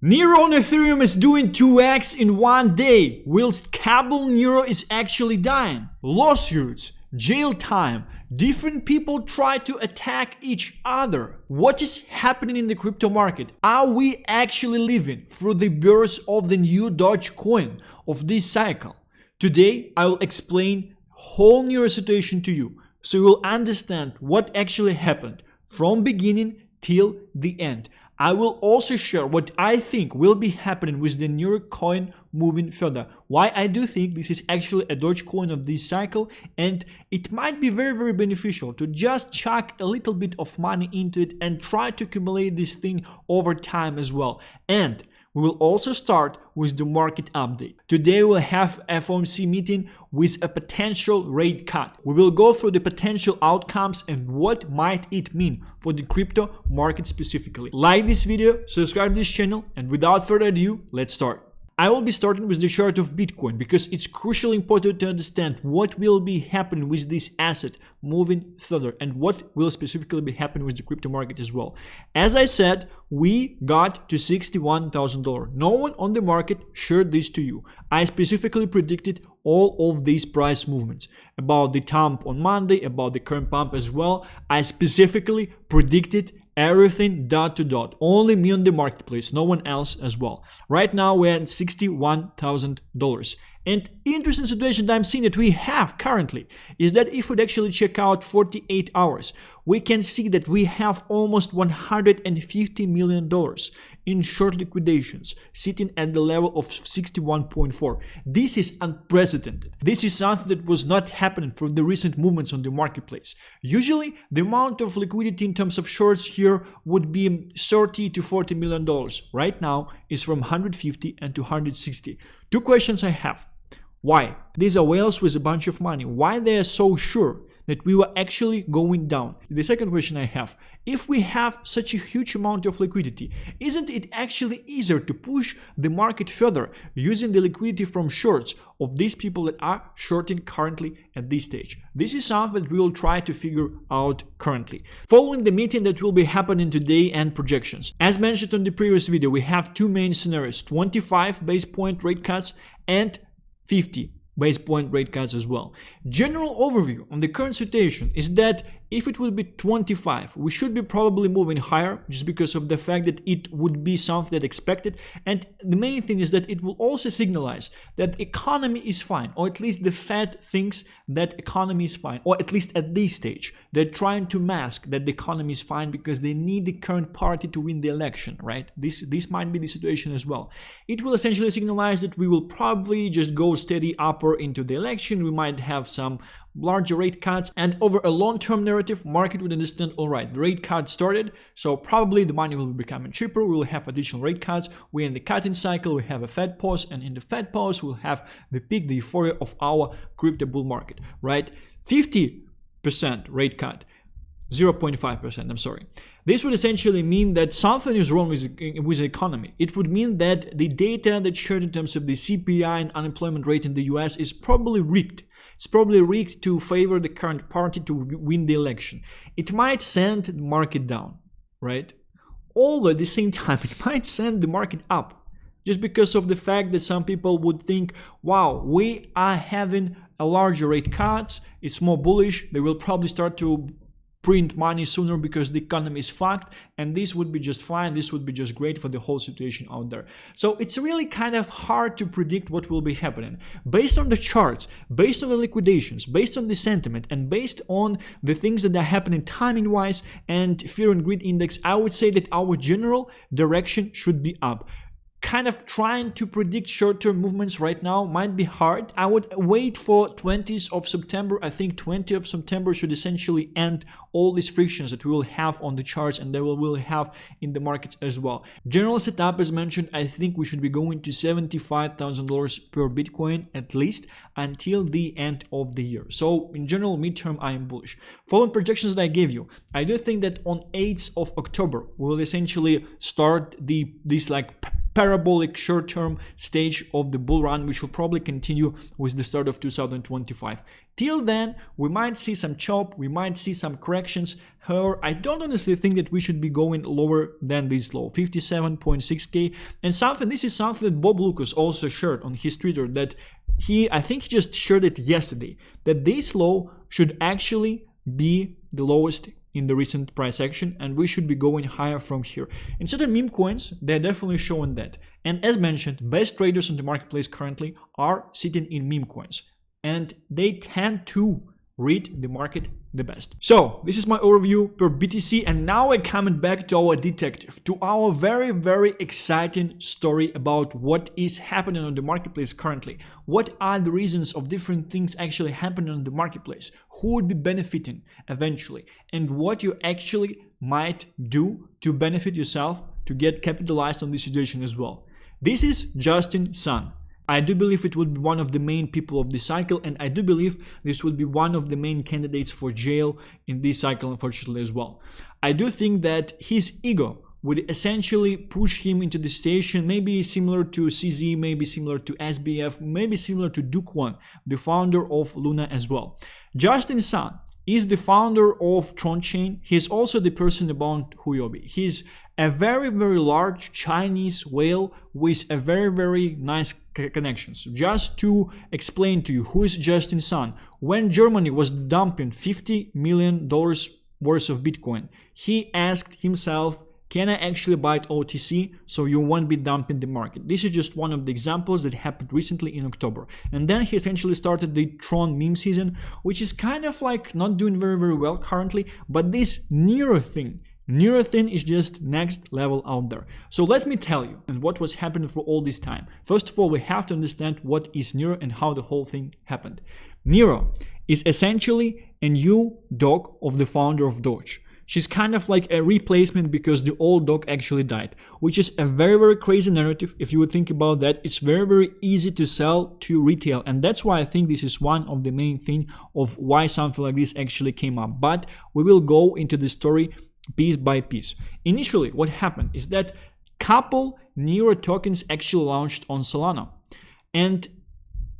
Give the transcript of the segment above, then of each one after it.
Neiro on Ethereum is doing 2x in one day, whilst Cable Neiro is actually dying. Lawsuits, jail time, different people try to attack each other. What is happening in the crypto market? Are we actually living through the birth of the new Dogecoin of this cycle? Today, I will explain whole Neiro situation to you, so you will understand what actually happened from beginning till the end. I will also share what I think will be happening with the Neiro coin moving further. Why I do think this is actually a Dogecoin of this cycle, and it might be very beneficial to just chuck a little bit of money into it and try to accumulate this thing over time as well. And we will also start with the market update. Today we'll have FOMC meeting with a potential rate cut. We will go through the potential outcomes and what might it mean for the crypto market specifically. Like this video, subscribe to this channel, and without further ado, let's start. I will be starting with the chart of Bitcoin because it's crucially important to understand what will be happening with this asset moving further and what will specifically be happening with the crypto market as well. As I said, we got to $61,000. No one on the market shared this to you. I specifically predicted all of these price movements, about the pump on Monday, about the current pump as well. I specifically predicted everything dot to dot. Only me on the marketplace, no one else as well. Right now we're at $61,000. And interesting situation that I'm seeing that we have currently is that if we actually check out 48 hours, we can see that we have almost $150 million in short liquidations, sitting at the level of 61.4. This is unprecedented. This is something that was not happening for the recent movements on the marketplace. Usually, the amount of liquidity in terms of shorts here would be $30 to $40 million. Right now, it's from 150 and to 160. Two questions I have. Why? These are whales with a bunch of money. Why they are so sure that we were actually going down? The second question I have, if we have such a huge amount of liquidity, isn't it actually easier to push the market further using the liquidity from shorts of these people that are shorting currently at this stage? This is something that we will try to figure out currently. Following the meeting that will be happening today and projections. As mentioned on the previous video, we have two main scenarios, 25 base point rate cuts and 50 base point rate cuts as well. General overview on the current situation is that if it will be 25, we should be probably moving higher just because of the fact that it would be something that expected. And the main thing is that it will also signalize that economy is fine, or at least the Fed thinks that economy is fine, or at least at this stage. They're trying to mask that the economy is fine because they need the current party to win the election, right? This might be the situation as well. It will essentially signalize that we will probably just go steady upper into the election. We might have some larger rate cuts, and over a long-term narrative, market would understand, all right, the rate cut started, so probably the money will be becoming cheaper, we will have additional rate cuts, we're in the cutting cycle, we have a Fed pause, and in the Fed pause, we'll have the peak, the euphoria of our crypto bull market, right? 50% rate cut, 0.5%, I'm sorry. This would essentially mean that something is wrong with the economy. It would mean that the data that's shared in terms of the CPI and unemployment rate in the US is probably rigged. It's probably rigged to favor the current party to win the election. It might send the market down, right? Although at the same time, it might send the market up just because of the fact that some people would think, wow, we are having a larger rate cut, it's more bullish, they will probably start to print money sooner because the economy is fucked, and this would be just fine, this would be just great for the whole situation out there. So it's really kind of hard to predict what will be happening. Based on the charts, based on the liquidations, based on the sentiment, and based on the things that are happening timing-wise and fear and greed index, I would say that our general direction should be up. Kind of trying to predict short-term movements right now might be hard. I would wait for 20th of September. I think 20th of September should essentially end all these frictions that we will have on the charts and that we will have in the markets as well. General setup, as mentioned, I think we should be going to $75,000 per Bitcoin at least until the end of the year. So in general, midterm, I am bullish. Following projections that I gave you, I do think that on 8th of October, we will essentially start this like parabolic short-term stage of the bull run, which will probably continue with the start of 2025. Till then, we might see some chop, we might see some corrections. However, I don't honestly think that we should be going lower than this low, 57.6k. And this is something that Bob Lucas also shared on his Twitter, that I think he just shared it yesterday, that this low should actually be the lowest in the recent price action, and we should be going higher from here. In certain meme coins, they're definitely showing that. And as mentioned, best traders in the marketplace currently are sitting in meme coins, and they tend to read the market the best. So this is my overview per BTC, and now I coming back to our detective, to our very exciting story about what is happening on the marketplace currently. What are the reasons of different things actually happening on the marketplace? Who would be benefiting eventually? And what you actually might do to benefit yourself to get capitalized on this situation as well. This is Justin Sun. I do believe it would be one of the main people of this cycle, and I do believe this would be one of the main candidates for jail in this cycle, unfortunately, as well. I do think that his ego would essentially push him into the station, maybe similar to CZ, maybe similar to SBF, maybe similar to Dogecoin, the founder of Luna as well. Justin Sun is the founder of Tron Chain. He's also the person about Huobi. He's a very large Chinese whale with a very nice connections. Just to explain to you who is Justin Sun, when Germany was dumping $50 million worth of Bitcoin, he asked himself, can I actually buy it OTC so you won't be dumping the market? This is just one of the examples that happened recently in October. And then he essentially started the Tron meme season, which is kind of like not doing very well currently, but this Neiro thing is just next level out there. So let me tell you and what was happening for all this time. First of all, we have to understand what is Neiro and how the whole thing happened. Neiro is essentially a new dog of the founder of Doge. She's kind of like a replacement because the old dog actually died, which is a very crazy narrative. If you would think about that, it's very easy to sell to retail, and that's why I think this is one of the main thing of why something like this actually came up. But we will go into the story piece by piece. Initially, what happened is that couple Neiro tokens actually launched on Solana, and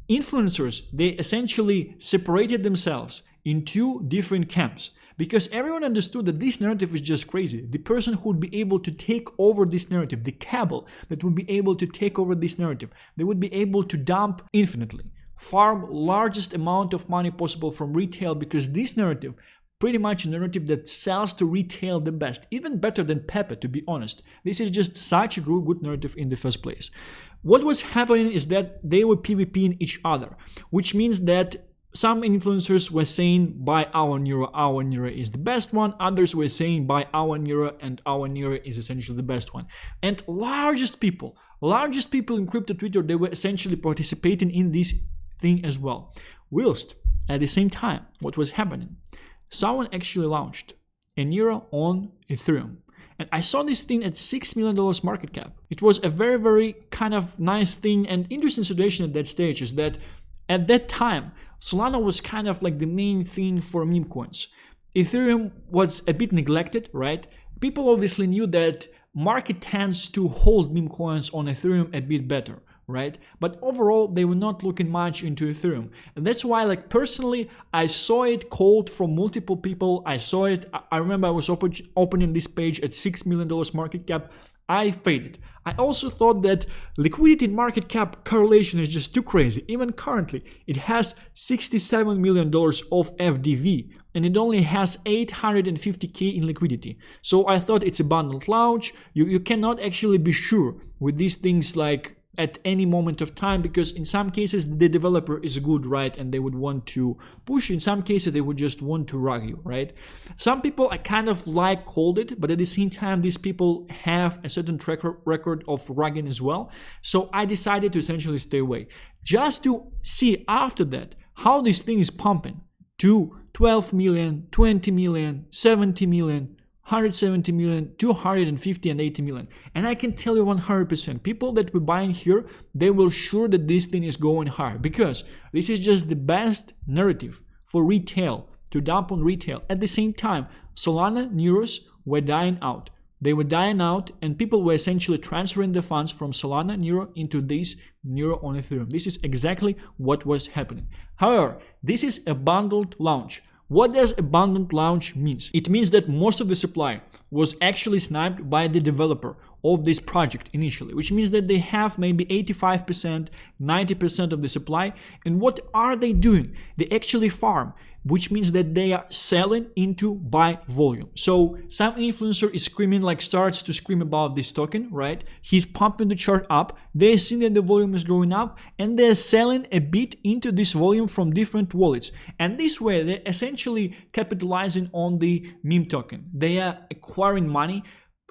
influencers, they essentially separated themselves in two different camps. Because everyone understood that this narrative is just crazy. The person who would be able to take over this narrative, the cabal that would be able to take over this narrative, they would be able to dump infinitely, farm largest amount of money possible from retail, because this narrative, pretty much a narrative that sells to retail the best, even better than Pepe, to be honest. This is just such a good narrative in the first place. What was happening is that they were PvPing each other, which means that some influencers were saying buy our Neiro is the best one. Others were saying buy our Neiro, and our Neiro is essentially the best one. And largest people in crypto Twitter, they were essentially participating in this thing as well. Whilst at the same time, what was happening? Someone actually launched a Neiro on Ethereum. And I saw this thing at $6 million market cap. It was a very kind of nice thing, and interesting situation at that stage is that at that time, Solana was kind of like the main thing for meme coins. Ethereum was a bit neglected, right? People obviously knew that market tends to hold meme coins on Ethereum a bit better, right? But overall, they were not looking much into Ethereum. And that's why, like, personally, I saw it called from multiple people. I saw it. I remember I was opening this page at $6 million market cap. I faded. I also thought that liquidity and market cap correlation is just too crazy. Even currently, it has $67 million of FDV, and it only has 850k in liquidity. So I thought it's a bundled launch. You cannot actually be sure with these things, like, at any moment of time, because in some cases the developer is good, right, and they would want to push. In some cases they would just want to rug you, right? Some people I kind of like hold it, but at the same time these people have a certain track record of rugging as well. So I decided to essentially stay away, just to see after that how this thing is pumping to 12 million, 20 million, 70 million, 170 million, 250 and 80 million. And I can tell you 100%, people that were buying here, they will sure that this thing is going higher, because this is just the best narrative for retail, to dump on retail. At the same time, Solana Neiros were dying out. They were dying out, and people were essentially transferring the funds from Solana Neiro into this Neiro on Ethereum. This is exactly what was happening. However, this is a bundled launch, What does abundant launch means? It means that most of the supply was actually sniped by the developer of this project initially, which means that they have maybe 85%, 90% of the supply. And what are they doing? They actually farm, which means that they are selling into buy volume. So some influencer is screaming, like starts to scream about this token, right? He's pumping the chart up. They're seeing that the volume is going up and they're selling a bit into this volume from different wallets. And this way they're essentially capitalizing on the meme token. They are acquiring money,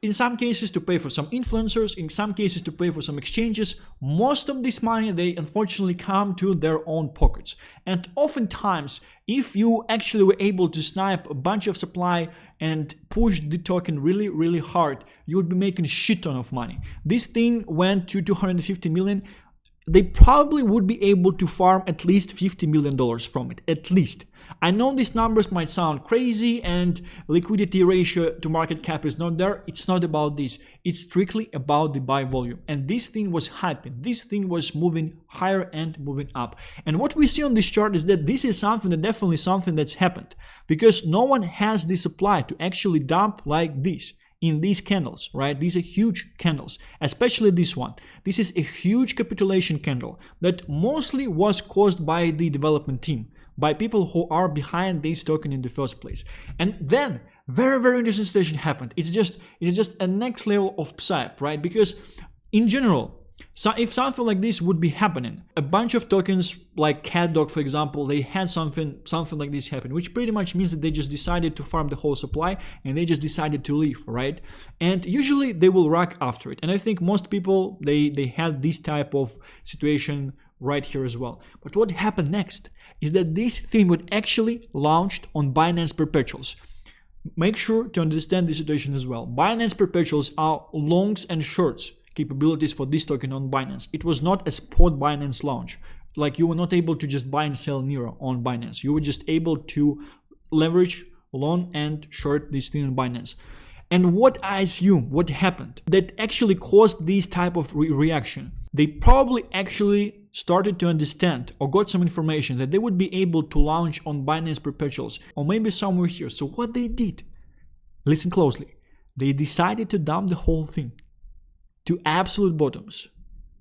in some cases to pay for some influencers, in some cases to pay for some exchanges. Most of this money, they unfortunately come to their own pockets. And oftentimes, if you actually were able to snipe a bunch of supply and push the token really, really hard, you would be making a shit ton of money. This thing went to 250 million. They probably would be able to farm at least $50 million from it, at least. I know these numbers might sound crazy and liquidity ratio to market cap is not there. It's not about this. It's strictly about the buy volume. And this thing was hyping. This thing was moving higher and moving up. And what we see on this chart is that this is something that definitely something that's happened, because no one has the supply to actually dump like this in these candles, right? These are huge candles, especially this one. This is a huge capitulation candle that mostly was caused by the development team, by people who are behind this token in the first place. And then very, very interesting situation happened. It's just a next level of psyop, right? Because in general, so if something like this would be happening, a bunch of tokens like CatDog, for example, they had something like this happen, which pretty much means that they just decided to farm the whole supply and they just decided to leave, right? And usually they will rush after it. And I think most people, they had this type of situation right here as well. But what happened next is that this thing would actually launched on Binance Perpetuals. Make sure to understand the situation as well. Binance Perpetuals are longs and shorts capabilities for this token on Binance. It was not a spot Binance launch. Like you were not able to just buy and sell Neiro on Binance. You were just able to leverage long and short this thing on Binance. And what I assume, what happened that actually caused this type of reaction, they probably actually started to understand or got some information that they would be able to launch on Binance Perpetuals or maybe somewhere here. So what they did, listen closely, they decided to dump the whole thing to absolute bottoms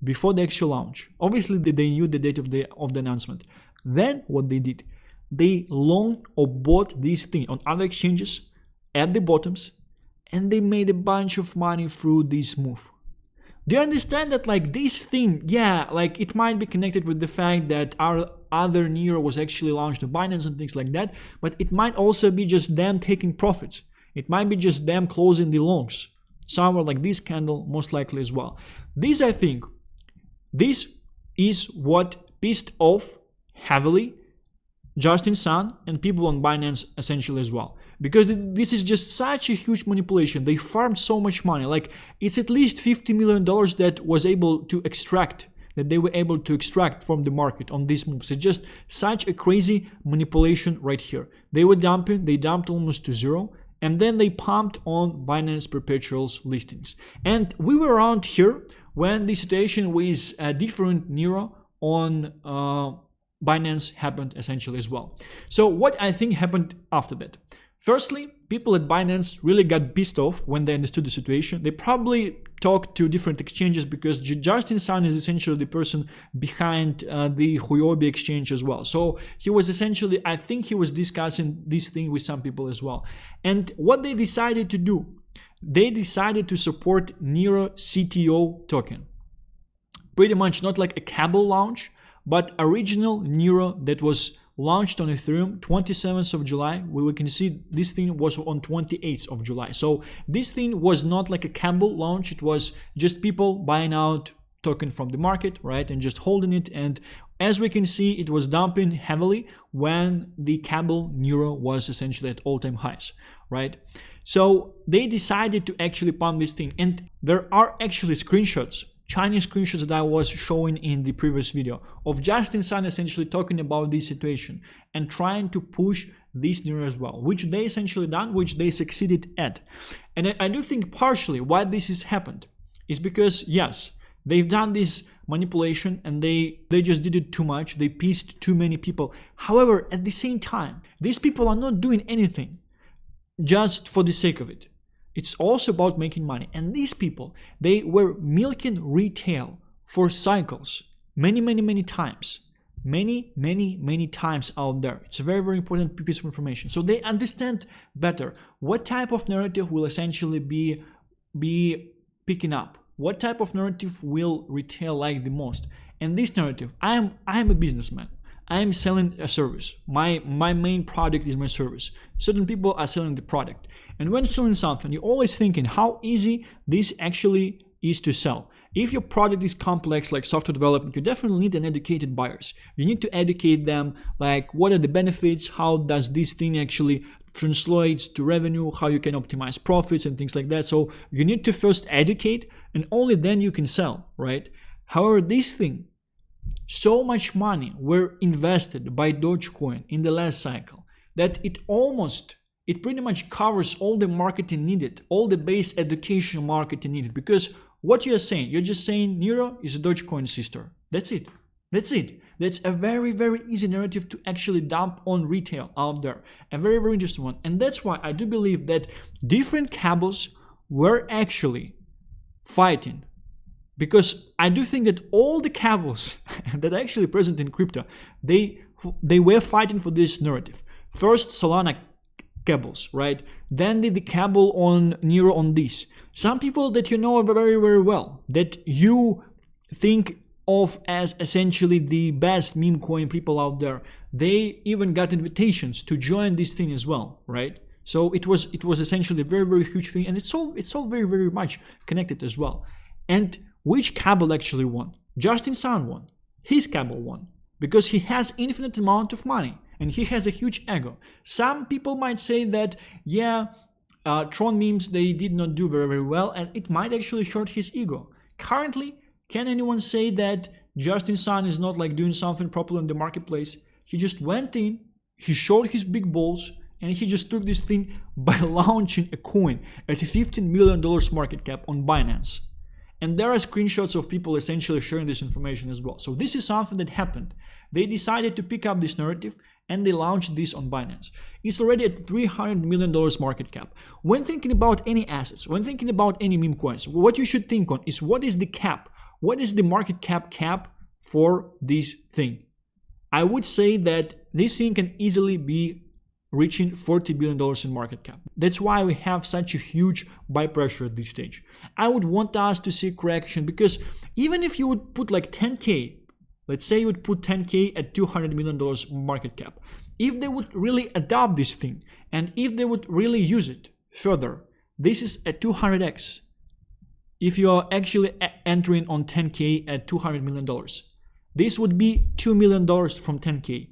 before the actual launch. Obviously, they knew the date of the announcement. Then what they did, they long or bought this thing on other exchanges at the bottoms, and they made a bunch of money through this move. Do you understand that like this thing, yeah, like it might be connected with the fact that our other Neiro was actually launched on Binance and things like that, but it might also be just them taking profits. It might be just them closing the longs. Somewhere like this candle, most likely as well. This, I think, this is what pissed off heavily Justin Sun and people on Binance essentially as well. Because this is just such a huge manipulation. They farmed so much money. Like it's at least $50 million that was able to extract, that they were able to extract from the market on these moves. It's just such a crazy manipulation right here. They were dumping, they dumped almost to zero. And then they pumped on Binance Perpetuals listings. And we were around here when the situation with a different Neiro on Binance happened essentially as well. So what I think happened after that? Firstly, people at Binance really got pissed off when they understood the situation. They probably talked to different exchanges because Justin Sun is essentially the person behind the Huobi exchange as well. So he was essentially, I think he was discussing this thing with some people as well. And what they decided to do, they decided to support Neiro CTO token. Pretty much not like a Cabal launch, but original Neiro that was launched on Ethereum 27th of July, where we can see this thing was on 28th of July. So this thing was not like a Cabal launch. It was just people buying out token from the market, right? And just holding it. And as we can see, it was dumping heavily when the Cabal Neiro was essentially at all-time highs, right? So they decided to actually pump this thing. And there are actually screenshots, Chinese screenshots that I was showing in the previous video of Justin Sun essentially talking about this situation and trying to push this Neiro as well, which they essentially done, which they succeeded at. And I do think partially why this has happened is because, yes, They've done this manipulation and they just did it too much. They pieced too many people. However, at the same time, these people are not doing anything just for the sake of it. It's also about making money. And these people, they were milking retail for cycles many times. Many times out there. It's a very, very important piece of information. So they understand better what type of narrative will essentially be picking up. What type of narrative will retail like the most? And this narrative, I am a businessman. I am selling a service. My main product is my service. Certain people are selling the product. And when selling something, you're always thinking how easy this actually is to sell. If your product is complex like software development, you definitely need an educated buyers. You need to educate them like what are the benefits, how does this thing actually translates to revenue, how you can optimize profits and things like that. So you need to first educate and only then you can sell, right? However, this thing, so much money were invested by Dogecoin in the last cycle that it pretty much covers all the marketing needed, all the base education marketing needed. Because what you're just saying Neiro is a Dogecoin sister. That's it. That's a very, very easy narrative to actually dump on retail out there. A very, very interesting one. And that's why I do believe that different cabals were actually fighting. Because I do think that all the cabals that are actually present in crypto, they were fighting for this narrative. First, Solana cabals, right? Then the cabal on Neiro on this. Some people that you know very, very well, that you think of as essentially the best meme coin people out there, they even got invitations to join this thing as well, right? So it was essentially a very, very huge thing, and it's all very, very much connected as well. And which cabal actually won? Justin Sun won. His cabal won because he has infinite amount of money and he has a huge ego. Some people might say that, yeah, Tron memes, they did not do very, very well, and it might actually hurt his ego. Currently, can anyone say that Justin Sun is not like doing something properly in the marketplace? He just went in, he showed his big balls, and he just took this thing by launching a coin at a $15 million market cap on Binance. And there are screenshots of people essentially sharing this information as well. So this is something that happened. They decided to pick up this narrative and they launched this on Binance. It's already at $300 million market cap. When thinking about any assets, when thinking about any meme coins, what you should think on is what is the cap? What is the market cap for this thing? I would say that this thing can easily be reaching $40 billion in market cap. That's why we have such a huge buy pressure at this stage. I would want us to see correction because even if you would put like 10K, let's say you would put 10K at $200 million market cap, if they would really adopt this thing and if they would really use it further, this is a 200x. If you are actually entering on 10K at $200 million, this would be $2 million from 10K.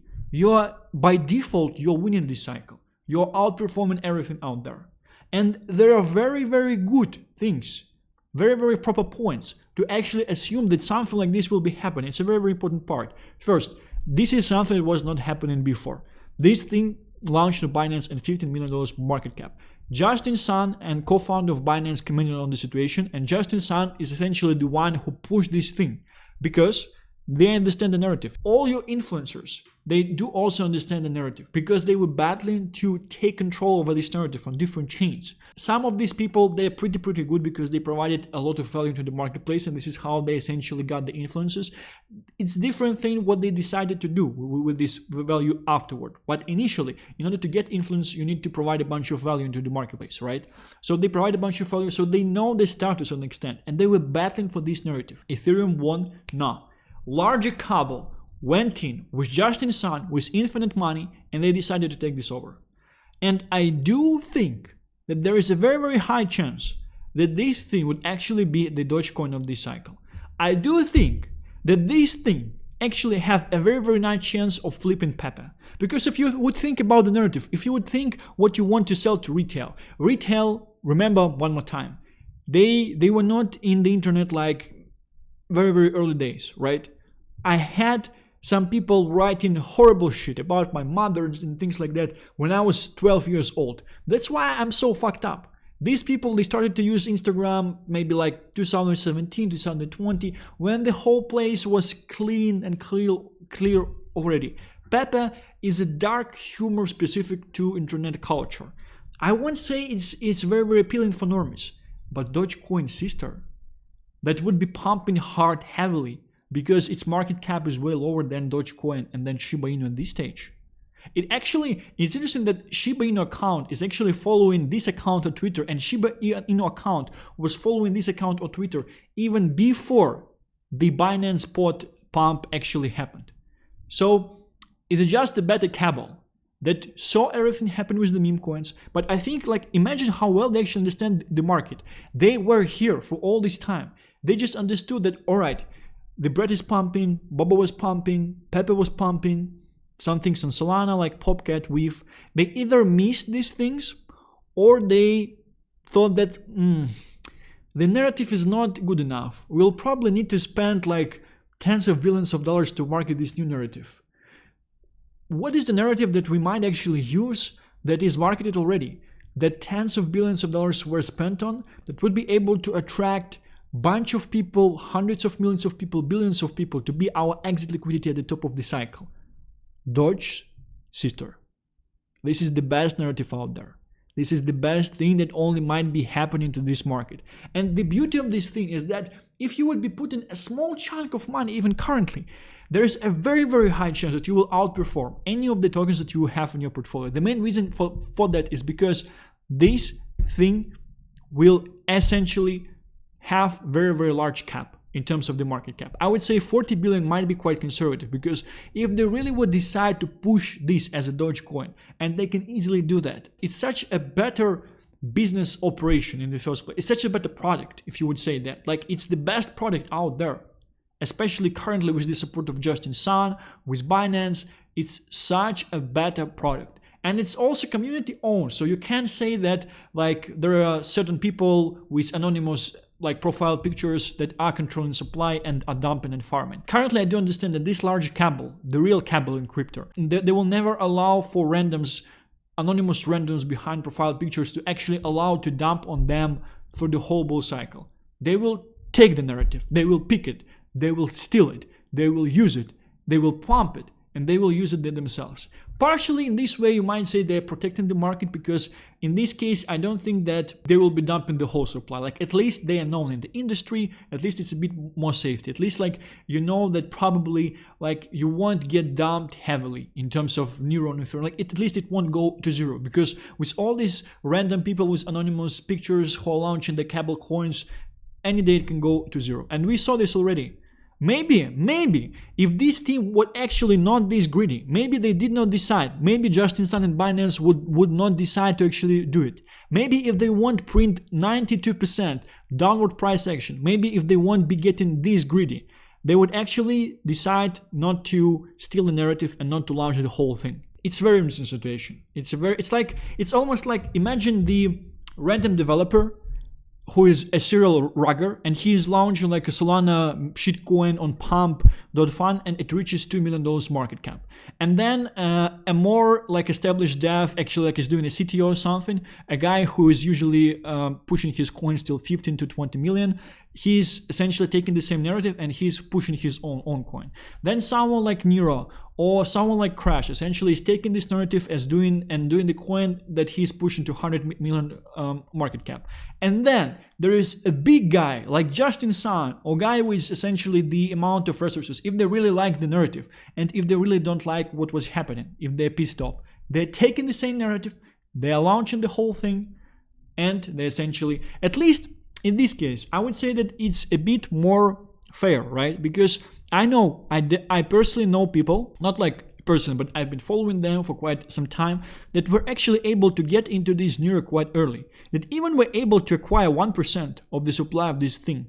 By default, you're winning this cycle. You're outperforming everything out there. And there are very, very good things, very, very proper points to actually assume that something like this will be happening. It's a very, very important part. First, this is something that was not happening before. This thing launched on Binance at $15 million market cap. Justin Sun and co-founder of Binance commented on the situation, and Justin Sun is essentially the one who pushed this thing because they understand the narrative. All your influencers, they do also understand the narrative because they were battling to take control over this narrative on different chains. Some of these people, they're pretty good because they provided a lot of value to the marketplace, and this is how they essentially got the influencers. It's different thing what they decided to do with this value afterward. But initially, in order to get influence, you need to provide a bunch of value into the marketplace, right? So they provide a bunch of value, so they know the status to an extent, and they were battling for this narrative. Ethereum won? No. Larger cabal went in with Justin Sun with infinite money and they decided to take this over. And I do think that there is a very, very high chance that this thing would actually be the Dogecoin of this cycle. I do think that this thing actually have a very, very nice chance of flipping Pepe. Because if you would think about the narrative, if you would think what you want to sell to retail, remember one more time, they were not in the internet like very, very early days, right? I had some people writing horrible shit about my mother and things like that when I was 12 years old. That's why I'm so fucked up. These people, they started to use Instagram maybe like 2017, 2020, when the whole place was clean and clear already. Pepe is a dark humor specific to internet culture. I won't say it's very, very appealing for normies, but Dogecoin sister, that would be pumping hard heavily because its market cap is way lower than Dogecoin and then Shiba Inu at this stage. It's interesting that Shiba Inu account is actually following this account on Twitter, and Shiba Inu account was following this account on Twitter even before the Binance spot pump actually happened. So it's just a better cabal that saw everything happen with the meme coins. But I think, like, imagine how well they actually understand the market. They were here for all this time. They just understood that, all right, the bread is pumping, Boba was pumping, Pepe was pumping, some things on Solana like Popcat, Weave. They either missed these things or they thought that the narrative is not good enough. We'll probably need to spend like tens of billions of dollars to market this new narrative. What is the narrative that we might actually use that is marketed already? That tens of billions of dollars were spent on, that would be able to attract bunch of people, hundreds of millions of people, billions of people to be our exit liquidity at the top of the cycle. Doge sister. This is the best narrative out there. This is the best thing that only might be happening to this market. And the beauty of this thing is that if you would be putting a small chunk of money, even currently, there is a very, very high chance that you will outperform any of the tokens that you have in your portfolio. The main reason for that is because this thing will essentially have very, very large cap in terms of the market cap. I would say 40 billion might be quite conservative, because if they really would decide to push this as a Dogecoin, and they can easily do that, it's such a better business operation in the first place. It's such a better product, if you would say that. Like, it's the best product out there, especially currently with the support of Justin Sun, with Binance. It's such a better product. And it's also community owned, so you can't say that like there are certain people with anonymous like profile pictures that are controlling supply and are dumping and farming. Currently, I do understand that this large cabal, the real cabal in crypto, they will never allow for randoms, anonymous randoms behind profile pictures to actually allow to dump on them for the whole bull cycle. They will take the narrative, they will pick it, they will steal it, they will use it, they will pump it, and they will use it themselves. Partially in this way, you might say they're protecting the market, because in this case, I don't think that they will be dumping the whole supply. Like, at least they are known in the industry, at least it's a bit more safety. At least, like, you know that probably like you won't get dumped heavily in terms of Neiro and Ethereum. Like, at least it won't go to zero, because with all these random people with anonymous pictures who are launching the cabal coins, any day it can go to zero. And we saw this already. Maybe, if this team would actually not this greedy, maybe they did not decide, maybe Justin Sun and Binance would not decide to actually do it. Maybe if they won't print 92% downward price action, maybe if they won't be getting this greedy, they would actually decide not to steal the narrative and not to launch the whole thing. It's a very interesting situation. It's almost like, imagine the random developer who is a serial rugger, and he is launching like a Solana shitcoin on pump.fun, and it reaches $2 million market cap. And then a more like established dev actually like is doing a CTO or something, a guy who is usually pushing his coins till 15 to 20 million. He's essentially taking the same narrative and he's pushing his own coin. Then someone like Neiro or someone like Crash essentially is taking this narrative as doing the coin that he's pushing to 100 million market cap. And then there is a big guy like Justin Sun, or guy with essentially the amount of resources. If they really like the narrative, and if they really don't like what was happening, if they're pissed off, they're taking the same narrative, they are launching the whole thing, and they essentially, at least in this case, I would say that it's a bit more fair, right? Because I know, I personally know people, not like personally, but I've been following them for quite some time, that were actually able to get into this Neiro quite early, that even were able to acquire 1% of the supply of this thing.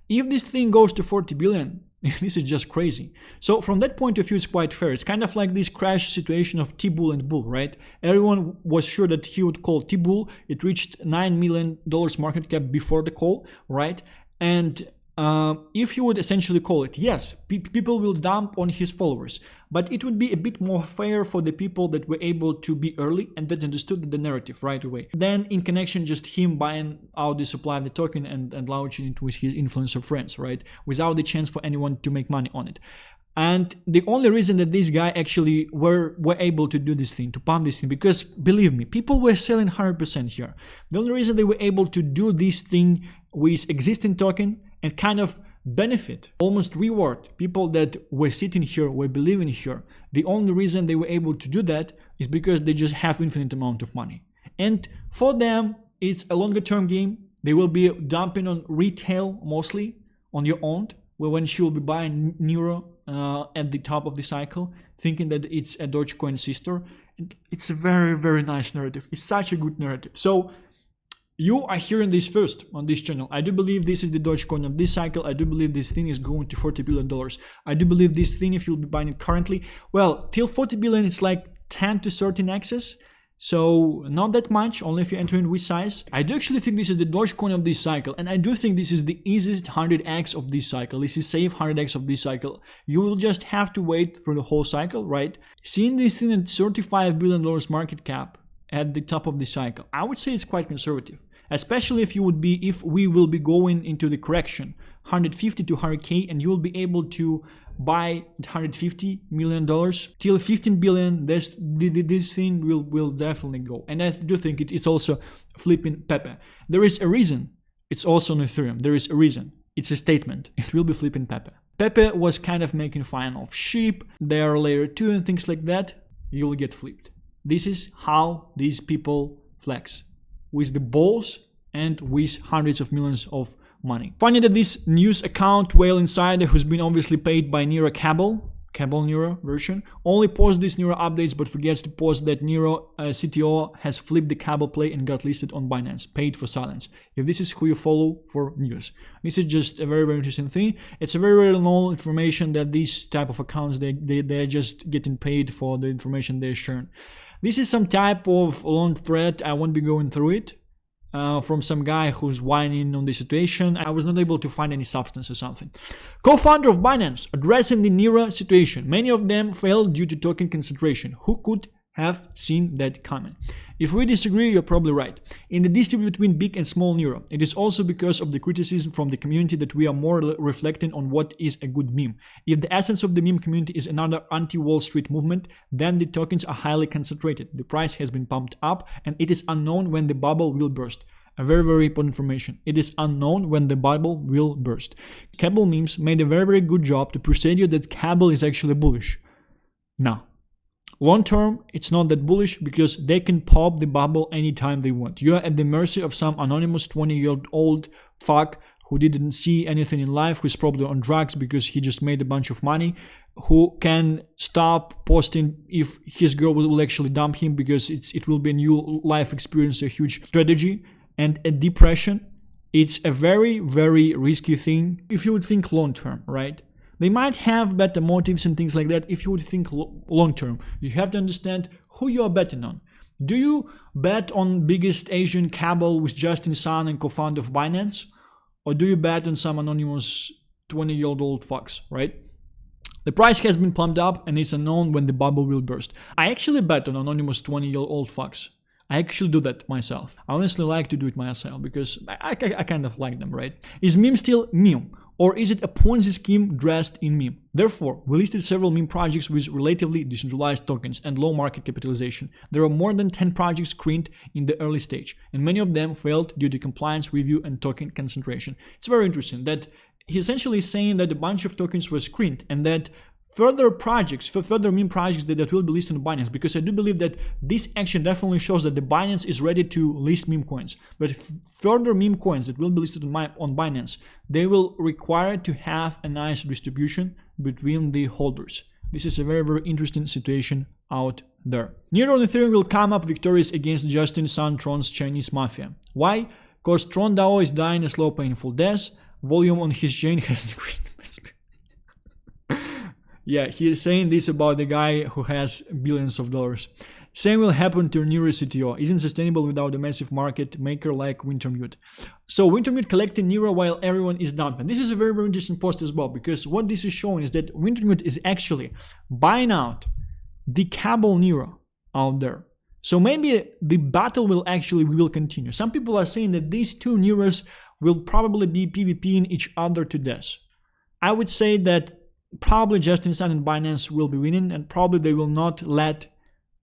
If this thing goes to 40 billion, this is just crazy. So from that point of view, it's quite fair. It's kind of like this Crash situation of T-Bull and Bull, right? Everyone was sure that he would call T-Bull. It reached $9 million market cap before the call, right? And if you would essentially call it, yes, people will dump on his followers, but it would be a bit more fair for the people that were able to be early and that understood the narrative right away. Then in connection, just him buying out the supply of the token and launching it with his influencer friends, right? Without the chance for anyone to make money on it. And the only reason that this guy actually were able to do this thing, to pump this thing, because believe me, people were selling 100% here. The only reason they were able to do this thing with existing token and kind of benefit, almost reward people that were sitting here, were believing here. The only reason they were able to do that is because they just have infinite amount of money. And for them, it's a longer term game. They will be dumping on retail mostly, on your own, where when she will be buying Neiro at the top of the cycle, thinking that it's a Dogecoin sister. It's a very, very nice narrative. It's such a good narrative. So you are hearing this first on this channel. I do believe this is the Dogecoin of this cycle. I do believe this thing is going to $40 billion. I do believe this thing, if you'll be buying it currently, well, till 40 billion, it's like 10 to 13x's. So not that much, only if you're entering with size. I do actually think this is the Dogecoin of this cycle, and I do think this is the easiest 100x of this cycle. This is safe 100x of this cycle. You will just have to wait for the whole cycle, right? Seeing this thing at $35 billion market cap at the top of the cycle, I would say it's quite conservative. Especially if we will be going into the correction, 150 to 100k, and you will be able to buy $150 million till 15 billion. This thing will definitely go, and I do think it's also flipping Pepe. There is a reason. It's also on Ethereum. There is a reason. It's a statement. It will be flipping Pepe. Pepe was kind of making fun of sheep. They are layer 2 and things like that. You'll get flipped. This is how these people flex, with the balls and with hundreds of millions of money. Funny that this news account, Whale Insider, who's been obviously paid by Neiro Cabal Neiro version, only posts these Neiro updates but forgets to post that Neiro CTO has flipped the Cabal play and got listed on Binance, paid for silence. If this is who you follow for news. This is just a very, very interesting thing. It's a very, very known information that these type of accounts, they're just getting paid for the information they're sharing. This is some type of long thread. I won't be going through it. From some guy who's whining on the situation. I was not able to find any substance or something. Co-founder of Binance addressing the Neiro situation. Many of them failed due to token concentration. Who could have seen that coming? If we disagree, you're probably right. In the dispute between big and small Neiro, it is also because of the criticism from the community that we are more reflecting on what is a good meme. If the essence of the meme community is another anti-Wall Street movement, then the tokens are highly concentrated. The price has been pumped up and it is unknown when the bubble will burst. A very, very important information. It is unknown when the bubble will burst. Cabal memes made a very, very good job to persuade you that Cabal is actually bullish. Now, long term, it's not that bullish because they can pop the bubble anytime they want. You are at the mercy of some anonymous 20-year-old fuck who didn't see anything in life, who's probably on drugs because he just made a bunch of money, who can stop posting if his girl will actually dump him because it will be a new life experience, a huge strategy. And a depression, it's a very, very risky thing if you would think long term, right? They might have better motives and things like that if you would think long term. You have to understand who you are betting on. Do you bet on biggest Asian cabal with Justin Sun and co-founder of Binance? Or do you bet on some anonymous 20-year-old fucks, right? The price has been pumped up and it's unknown when the bubble will burst. I actually bet on anonymous 20-year-old fucks. I actually do that myself. I honestly like to do it myself because I kind of like them, right? Is meme still meme? Or is it a Ponzi scheme dressed in meme? Therefore, we listed several meme projects with relatively decentralized tokens and low market capitalization. There are more than 10 projects screened in the early stage, and many of them failed due to compliance review and token concentration. It's very interesting that he essentially is saying that a bunch of tokens were screened and that further meme projects that will be listed on Binance, because I do believe that this action definitely shows that the Binance is ready to list meme coins. But further meme coins that will be listed on Binance, they will require to have a nice distribution between the holders. This is a very, very interesting situation out there. Neiro on Ethereum will come up victorious against Justin Sun Tron's Chinese mafia. Why? Because Tron DAO is dying a slow, painful death. Volume on his chain has decreased immensely. Yeah, he is saying this about the guy who has billions of dollars. Same will happen to Neiro CTO. Isn't sustainable without a massive market maker like Wintermute. So Wintermute collecting Neiro while everyone is dumping. This is a very, very interesting post as well, because what this is showing is that Wintermute is actually buying out the Cabal Neiro out there. So maybe the battle will continue. Some people are saying that these two Neiros will probably be PvPing each other to death. I would say that probably Justin Sun and Binance will be winning, and probably they will not let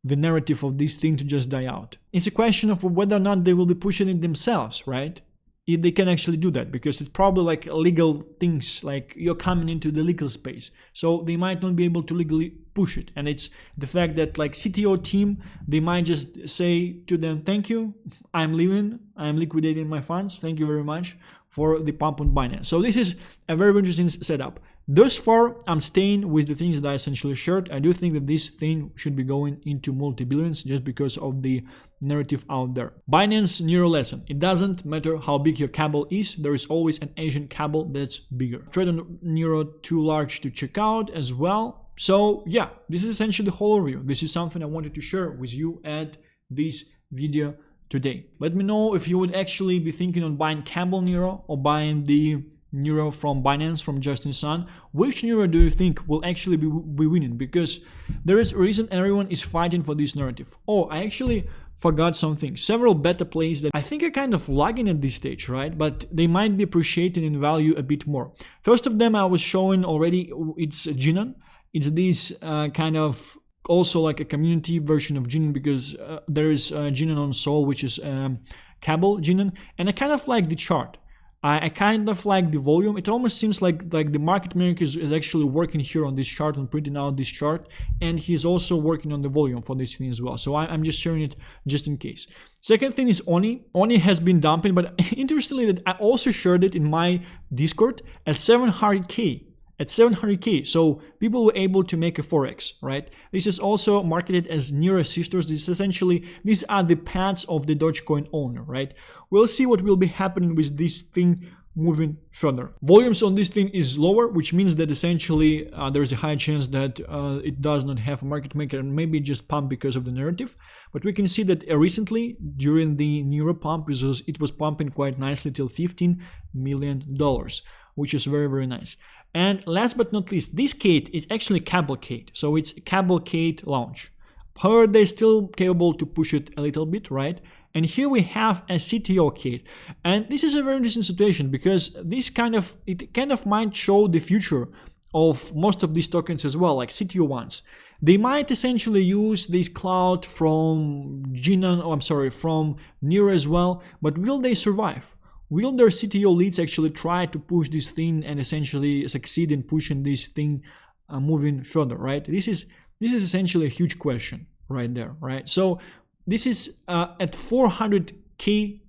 the narrative of this thing to just die out. It's a question of whether or not they will be pushing it themselves, right? If they can actually do that, because it's probably like legal things, like you're coming into the legal space. So they might not be able to legally push it. And it's the fact that like CTO team, they might just say to them, thank you, I'm leaving, I'm liquidating my funds, thank you very much for the pump on Binance. So this is a very interesting setup. Thus far, I'm staying with the things that I essentially shared. I do think that this thing should be going into multi-billions just because of the narrative out there. Binance Neiro lesson. It doesn't matter how big your cabal is, there is always an Asian cabal that's bigger. Trade on Neiro too large to check out as well. So yeah, this is essentially the whole overview. This is something I wanted to share with you at this video today. Let me know if you would actually be thinking on buying Cabal Neiro or buying the Neiro from Binance, from Justin Sun. Which Neiro do you think will actually be winning? Because there is a reason everyone is fighting for this narrative. Oh, I actually forgot something. Several beta plays that I think are kind of lagging at this stage, right? But they might be appreciated in value a bit more. First of them I was showing already, it's Jinan. It's this kind of also like a community version of Jinan, because there is Jinan on Sol, which is Cabal Jinan, and I kind of like the chart. I kind of like the volume. It almost seems like the market maker is actually working here on this chart and printing out this chart, and he's also working on the volume for this thing as well. So I'm just sharing it just in case. Second thing is Oni. Oni has been dumping, but interestingly that I also shared it in my Discord at 700k. At 700k, so people were able to make a forex, right? This is also marketed as Neiro sisters. This is essentially, these are the paths of the Dogecoin owner, right? We'll see what will be happening with this thing moving further. Volumes on this thing is lower, which means that essentially there is a high chance that it does not have a market maker and maybe just pump because of the narrative. But we can see that recently during the Neiro pump, it was pumping quite nicely till $15 million, which is very, very nice. And last but not least, this Kate is actually Cavalcade. So it's Cavalcade launch. However, they're still capable to push it a little bit, right? And here we have a CTO Kate. And this is a very interesting situation, because this kind of might show the future of most of these tokens as well, like CTO ones. They might essentially use this cloud from from Neiro as well, but will they survive? Will their CTO leads actually try to push this thing and essentially succeed in pushing this thing moving further, right? This is essentially a huge question right there, right? So this is at 400k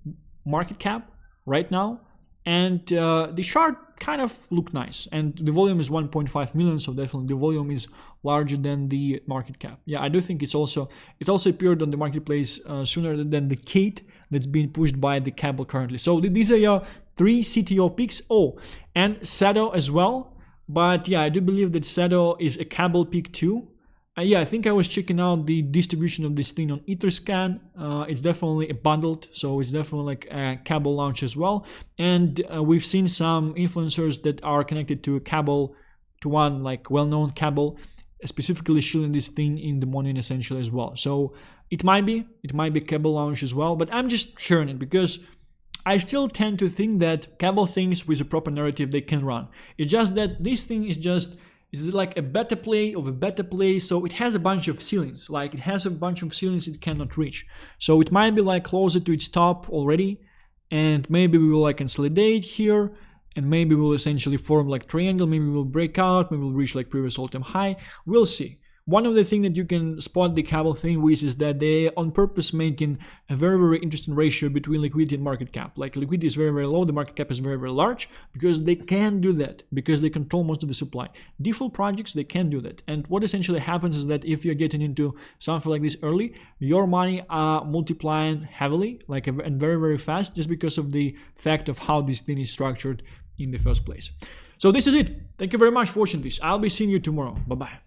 market cap right now, and the chart kind of look nice, and the volume is 1.5 million, so definitely the volume is larger than the market cap. Yeah, I do think it also appeared on the marketplace sooner than the Kate that's being pushed by the Cabal currently. So these are your 3 CTO picks. Oh, and Sato as well. But yeah, I do believe that Sato is a Cabal pick too. Yeah, I think I was checking out the distribution of this thing on Etherscan. It's definitely bundled, so it's definitely like a Cabal launch as well. And we've seen some influencers that are connected to a Cabal, to one like well-known Cabal, specifically shielding this thing in the morning essentially as well. So it might be Cabal launch as well, but I'm just sharing it because I still tend to think that Cabal things with a proper narrative they can run. It's just that this thing is like a beta play of a beta play, so it has a bunch of ceilings. Like it has a bunch of ceilings it cannot reach. So it might be like closer to its top already, and maybe we will like consolidate here, and maybe we'll essentially form like triangle, maybe we'll break out, maybe we'll reach like previous all-time high. We'll see. One of the things that you can spot the Cabal thing with is that they on purpose making a very, very interesting ratio between liquidity and market cap. Like liquidity is very, very low, the market cap is very, very large, because they can do that, because they control most of the supply. Default projects, they can do that. And what essentially happens is that if you're getting into something like this early, your money are multiplying heavily, like and very, very fast, just because of the fact of how this thing is structured in the first place. So this is it. Thank you very much for watching this. I'll be seeing you tomorrow. Bye-bye.